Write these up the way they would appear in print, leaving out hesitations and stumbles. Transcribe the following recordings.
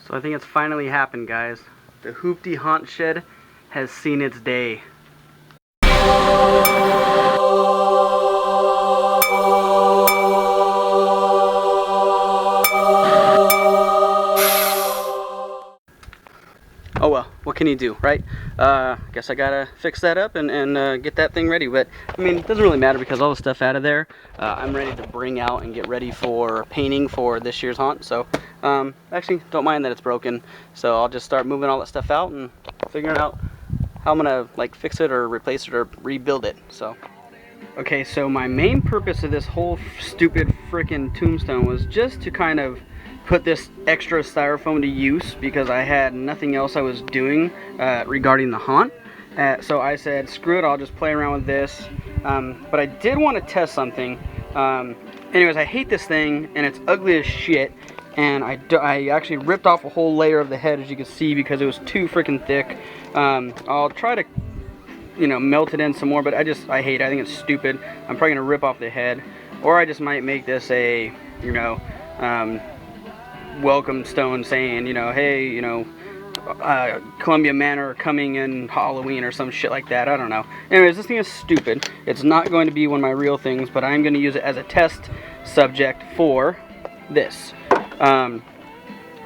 So I think it's finally happened, guys. The Hoopty Haunt Shed has seen its day. Oh well, what can you do, right? Guess I gotta fix that up and get that thing ready. But I mean, it doesn't really matter because all the stuff out of there, I'm ready to bring out and get ready for painting for this year's haunt. So actually, don't mind that it's broken. So I'll just start moving all that stuff out and figuring out how I'm gonna like fix it or replace it or rebuild it. So. Okay, so my main purpose of this whole stupid frickin' tombstone was just to kind of put this extra styrofoam to use because I had nothing else I was doing regarding the haunt. So I said, screw it, I'll just play around with this. But I did want to test something. Anyways, I hate this thing and it's ugly as shit. And I actually ripped off a whole layer of the head, as you can see, because it was too freaking thick. I'll try to melt it in some more, but I hate it. I think it's stupid. I'm probably gonna rip off the head, or I just might make this a welcome stone saying, hey, Columbia Manor coming in Halloween or some shit like that. I don't know. Anyways, this thing is stupid. It's not going to be one of my real things, but I'm going to use it as a test subject for this.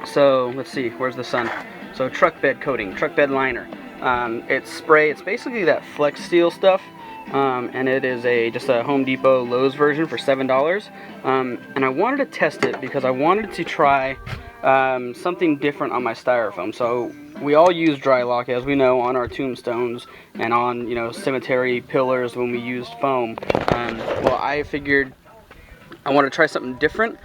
So let's see, where's the sun? So truck bed coating, truck bed liner. It's spray. It's basically that flex steel stuff, and it is just a Home Depot Lowe's version for $7. And I wanted to test it because I wanted to try something different on my styrofoam. So we all use dry lock, as we know, on our tombstones and on cemetery pillars when we used foam. Well, I figured I want to try something different,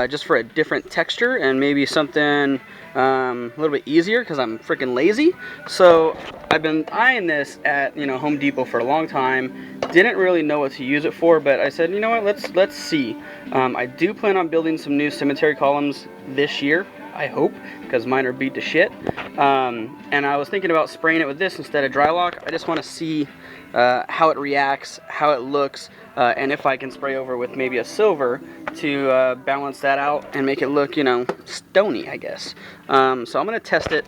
just for a different texture and maybe something a little bit easier because I'm freaking lazy. So I've been eyeing this at Home Depot for a long time. Didn't really know what to use it for, but I said, you know what, let's see. I do plan on building some new cemetery columns this year, I hope, because mine are beat to shit. And I was thinking about spraying it with this instead of dry lock. I just want to see how it reacts, how it looks, and if I can spray over with maybe a silver to balance that out and make it look, stony, I guess. So I'm going to test it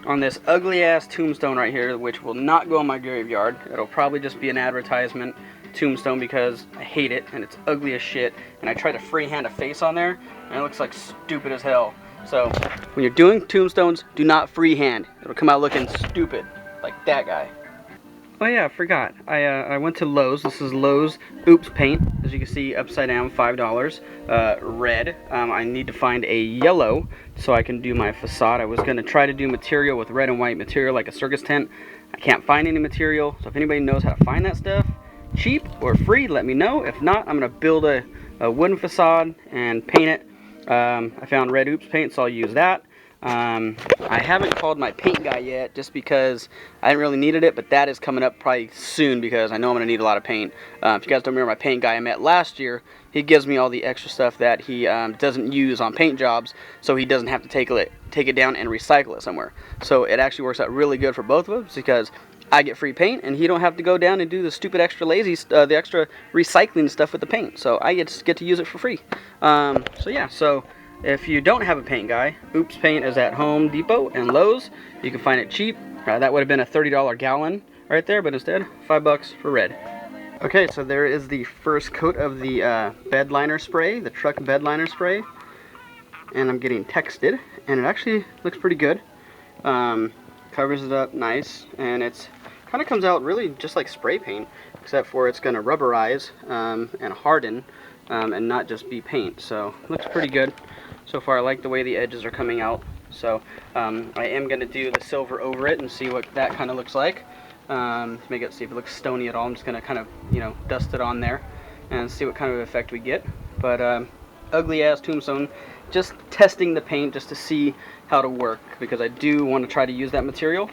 on this ugly ass tombstone right here, which will not go in my graveyard. It'll probably just be an advertisement tombstone because I hate it and it's ugly as shit. And I tried to freehand a face on there and it looks like stupid as hell. So when you're doing tombstones, do not freehand. It'll come out looking stupid, like that guy. Oh yeah, I forgot. I went to Lowe's. This is Lowe's Oops Paint. As you can see, upside down, $5. Red. I need to find a yellow so I can do my facade. I was going to try to do material with red and white material like a circus tent. I can't find any material, so if anybody knows how to find that stuff, cheap or free, let me know. If not, I'm going to build a wooden facade and paint it. I found red Oops Paint, so I'll use that. I haven't called my paint guy yet just because I hadn't really needed it, but that is coming up probably soon because I know I'm going to need a lot of paint. If you guys don't remember my paint guy I met last year, he gives me all the extra stuff that he doesn't use on paint jobs, so he doesn't have to take it down and recycle it somewhere. So it actually works out really good for both of us because I get free paint and he don't have to go down and do the stupid extra the extra recycling stuff with the paint. So I get to use it for free. So yeah, so if you don't have a paint guy, Oops Paint is at Home Depot and Lowe's. You can find it cheap. That would have been a $30 gallon right there, but instead, $5 for red. Okay, so there is the first coat of the bed liner spray, the truck bed liner spray. And I'm getting texted, and it actually looks pretty good. Covers it up nice, and it's kind of comes out really just like spray paint, except for it's going to rubberize and harden and not just be paint. So looks pretty good. So far I like the way the edges are coming out. So I am going to do the silver over it and see what that kind of looks like. See if it looks stony at all. I'm just going to kind of dust it on there and see what kind of effect we get. But ugly ass tombstone, just testing the paint just to see how to work, because I do want to try to use that material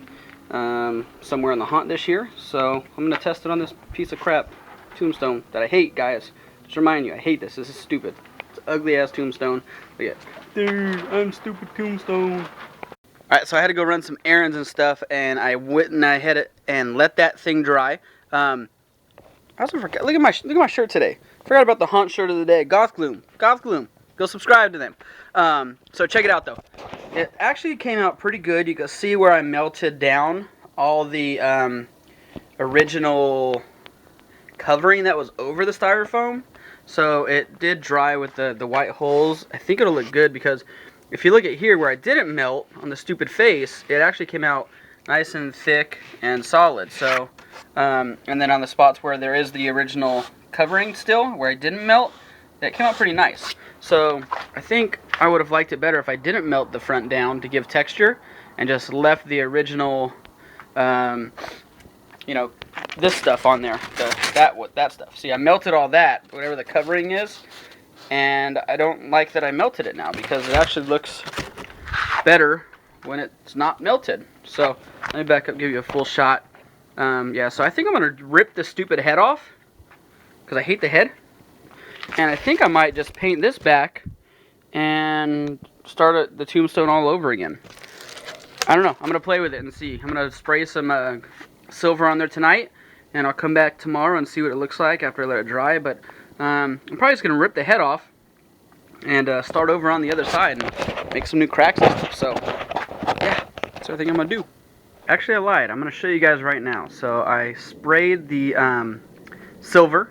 somewhere in the haunt this year. So I'm going to test it on this piece of crap tombstone that I hate, guys. Just remind you, I hate this. This is stupid. It's an ugly ass tombstone. Look at, dude, I'm stupid tombstone. Alright, so I had to go run some errands and stuff, and I went and I had it and let that thing dry. I also forgot. Look at my shirt today. Forgot about the haunt shirt of the day. Goth Gloom. Go subscribe to them. So check it out though. it actually came out pretty good. You can see where I melted down all the original covering that was over the styrofoam. So it did dry with the white holes. I think it'll look good because if you look at here where I didn't melt on the stupid face, it actually came out nice and thick and solid. So, and then on the spots where there is the original covering still, where I didn't melt, that came out pretty nice. So I think I would have liked it better if I didn't melt the front down to give texture and just left the original, you know, this stuff on there, that stuff. See, I melted all that, whatever the covering is, and I don't like that I melted it now because it actually looks better when it's not melted. So let me back up, give you a full shot. Yeah, so I think I'm gonna rip the stupid head off because I hate the head, and I think I might just paint this back and start the tombstone all over again. I don't know. I'm gonna play with it and see. I'm gonna spray some silver on there tonight, and I'll come back tomorrow and see what it looks like after I let it dry. But I'm probably just gonna rip the head off and start over on the other side and make some new cracks and stuff. So yeah, that's what I think I'm gonna do. Actually, I lied. I'm gonna show you guys right now. So I sprayed the silver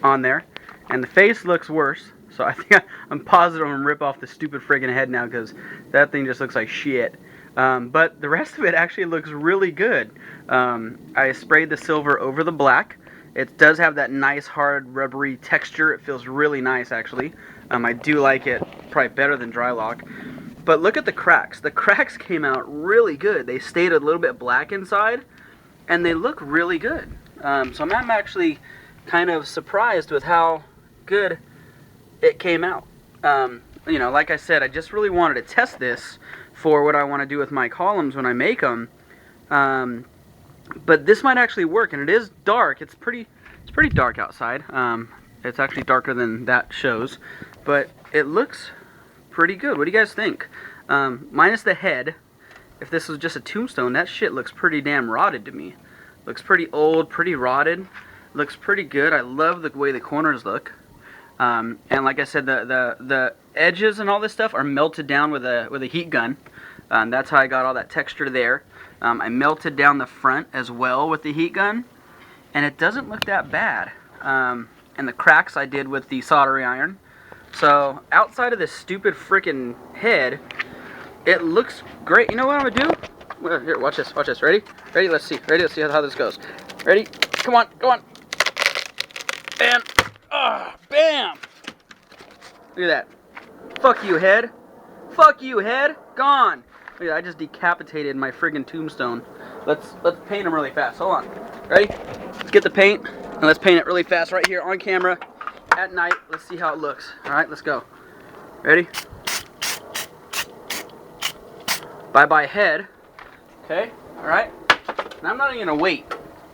on there, and the face looks worse. So I think I'm positive I'm gonna rip off the stupid friggin' head now because that thing just looks like shit. But the rest of it actually looks really good. I sprayed the silver over the black. It does have that nice hard rubbery texture. It feels really nice actually. I do like it probably better than Drylock. But look at the cracks. The cracks came out really good. They stayed a little bit black inside and they look really good. So I'm actually kind of surprised with how good it came out. You know, like I said, I just really wanted to test this for what I want to do with my columns when I make them. But this might actually work, and it is dark. It's pretty dark outside. It's actually darker than that shows, but it looks pretty good. What do you guys think? Minus the head. If this was just a tombstone, that shit looks pretty damn rotted to me. Looks pretty old, pretty rotted. Looks pretty good. I love the way the corners look. And like I said, the edges and all this stuff are melted down with a heat gun. That's how I got all that texture there. I melted down the front as well with the heat gun, and it doesn't look that bad. And the cracks I did with the soldering iron. So outside of this stupid freaking head, it looks great. You know what I'm gonna do? Well, here, watch this. Watch this. Ready? Ready? Let's see. Ready? Let's see how this goes. Ready? Come on. Come on. And bam! Look at that. Fuck you, head. Fuck you, head. Gone. Look at that. I just decapitated my friggin' tombstone. Let's paint them really fast. Hold on. Ready? Let's get the paint and let's paint it really fast right here on camera at night. Let's see how it looks. All right, let's go. Ready? Bye-bye head. Okay. All right. Now I'm not even gonna wait.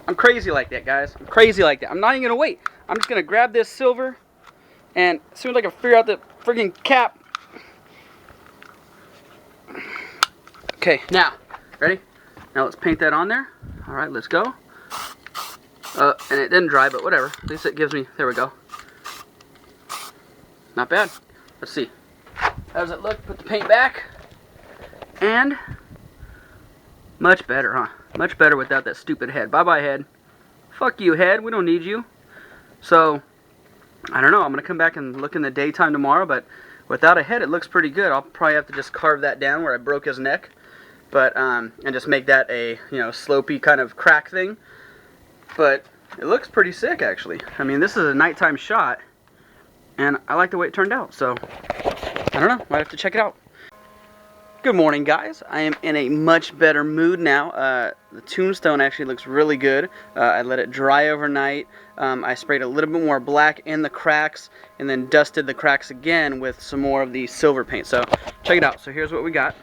I'm crazy like that, guys. I'm crazy like that. I'm not even gonna wait. I'm just gonna grab this silver, and as soon as I can figure out the friggin' cap. Okay, now, ready? Now let's paint that on there. All right, let's go. And it didn't dry, but whatever. At least it gives me, there we go. Not bad. Let's see. How does it look? Put the paint back. And much better, huh? Much better without that stupid head. Bye-bye, head. Fuck you, head. We don't need you. So, I don't know. I'm going to come back and look in the daytime tomorrow, but without a head, it looks pretty good. I'll probably have to just carve that down where I broke his neck, but and just make that a, you know, slopey kind of crack thing. But it looks pretty sick, actually. I mean, this is a nighttime shot, and I like the way it turned out. So, I don't know. Might have to check it out. Good morning, guys. I am in a much better mood now. The tombstone actually looks really good. I let it dry overnight. I sprayed a little bit more black in the cracks and then dusted the cracks again with some more of the silver paint. So check it out. So here's what we got.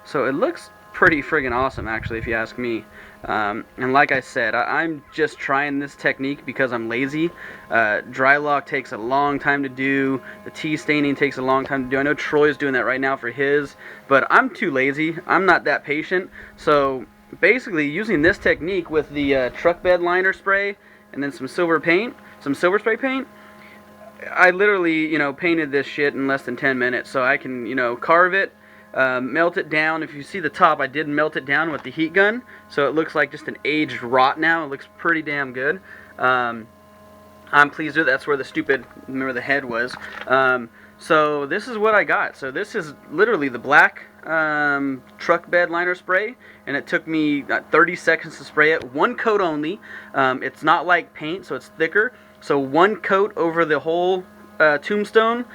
So it looks pretty friggin' awesome, actually, if you ask me. And like I said, I'm just trying this technique because I'm lazy. Drylock takes a long time to do. The tea staining takes a long time to do. I know Troy's doing that right now for his, but I'm too lazy. I'm not that patient. So basically, using this technique with the truck bed liner spray and then some silver paint, some silver spray paint, I literally, you know, painted this shit in less than 10 minutes. So I can, you know, carve it. melt it down. If you see the top, I did melt it down with the heat gun, so it looks like just an aged rot now. It looks pretty damn good. I'm pleased with it. That's where the stupid, remember the head was. So this is what I got. So this is literally the black truck bed liner spray, and it took me 30 seconds to spray it. One coat only. It's not like paint, so it's thicker. So one coat over the whole tombstone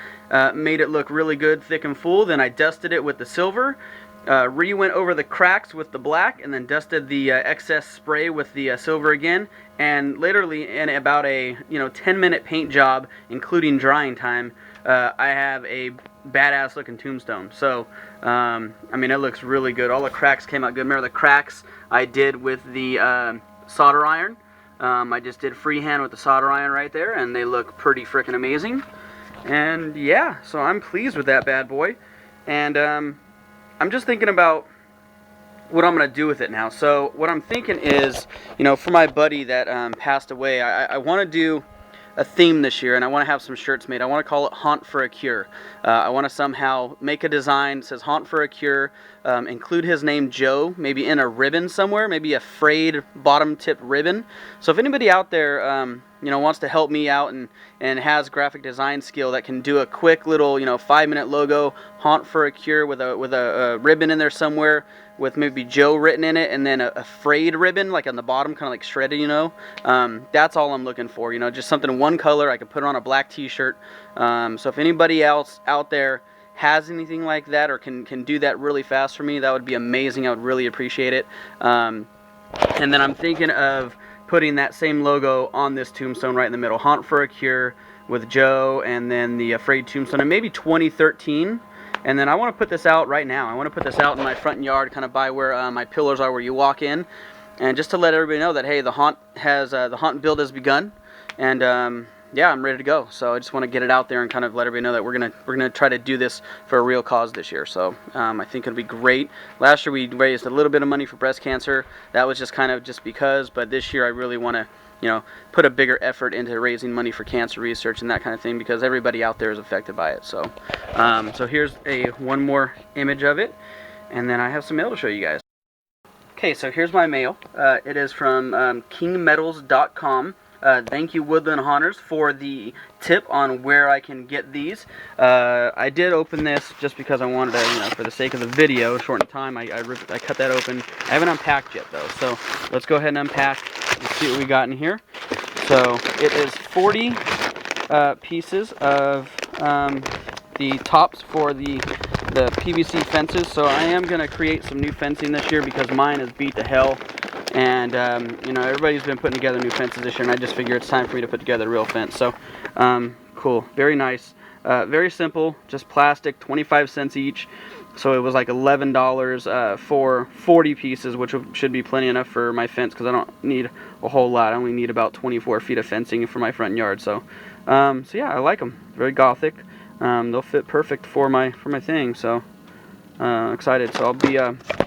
made it look really good, thick and full. Then I dusted it with the silver. Went over the cracks with the black, and then dusted the excess spray with the silver again. And literally in about a 10-minute paint job, including drying time, I have a badass looking tombstone. So I mean, it looks really good. All the cracks came out good. Remember the cracks I did with the solder iron? I just did freehand with the solder iron right there, and they look pretty freaking amazing. And yeah, so I'm pleased with that bad boy. And I'm just thinking about what I'm going to do with it now. So what I'm thinking is, for my buddy that passed away, I want to do a theme this year, and I want to have some shirts made. I want to call it Haunt for a Cure. I want to somehow make a design that says Haunt for a Cure, include his name Joe, maybe in a ribbon somewhere, maybe a frayed bottom tip ribbon. So if anybody out there wants to help me out and has graphic design skill that can do a quick little 5-minute logo, Haunt for a Cure, with a ribbon in there somewhere with maybe Joe written in it, and then a frayed ribbon like on the bottom, kind of like shredded, that's all I'm looking for. Just something one color. I could put it on a black t-shirt. So if anybody else out there has anything like that or can do that really fast for me, that would be amazing. I would really appreciate it. And then I'm thinking of putting that same logo on this tombstone right in the middle, Haunt for a Cure with Joe, and then the frayed tombstone, and maybe 2013. And then I want to put this out right now. I want to put this out in my front yard, kind of by where my pillars are, where you walk in, and just to let everybody know that, hey, the haunt build has begun, and yeah, I'm ready to go. So I just want to get it out there and kind of let everybody know that we're gonna try to do this for a real cause this year. So I think it'll be great. Last year we raised a little bit of money for breast cancer. That was just kind of just because, but this year I really want to put a bigger effort into raising money for cancer research and that kind of thing, because everybody out there is affected by it. So so here's one more image of it, and then I have some mail to show you guys. Okay, so here's my mail. It is from kingmetals.com. Thank you, Woodland Haunters, for the tip on where I can get these. I did open this just because I wanted to, for the sake of the video, shorten time. I cut that open. I haven't unpacked yet, though. So let's go ahead and unpack and see what we got in here. So it is 40 pieces of the tops for the PVC fences. So I am going to create some new fencing this year because mine is beat to hell. And everybody's been putting together new fences this year, and I just figure it's time for me to put together a real fence. So cool, very nice, very simple, just plastic, 25 cents each. So it was like $11 for 40 pieces, which should be plenty enough for my fence, because I don't need a whole lot. I only need about 24 feet of fencing for my front yard. So so yeah, I like them. Very gothic. They'll fit perfect for my thing. So excited. So I'll be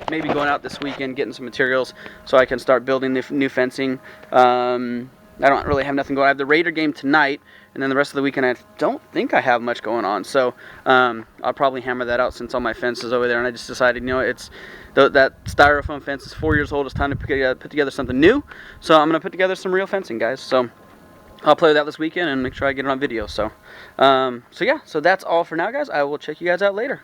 maybe going out this weekend, getting some materials so I can start building the new fencing. I don't really have nothing going on. I have the Raider game tonight, and then the rest of the weekend I don't think I have much going on. So I'll probably hammer that out since all my fence is over there. And I just decided, it's that styrofoam fence is 4 years old. It's time to put together something new. So I'm going to put together some real fencing, guys. So I'll play with that this weekend and make sure I get it on video. So so yeah, so that's all for now, guys. I will check you guys out later.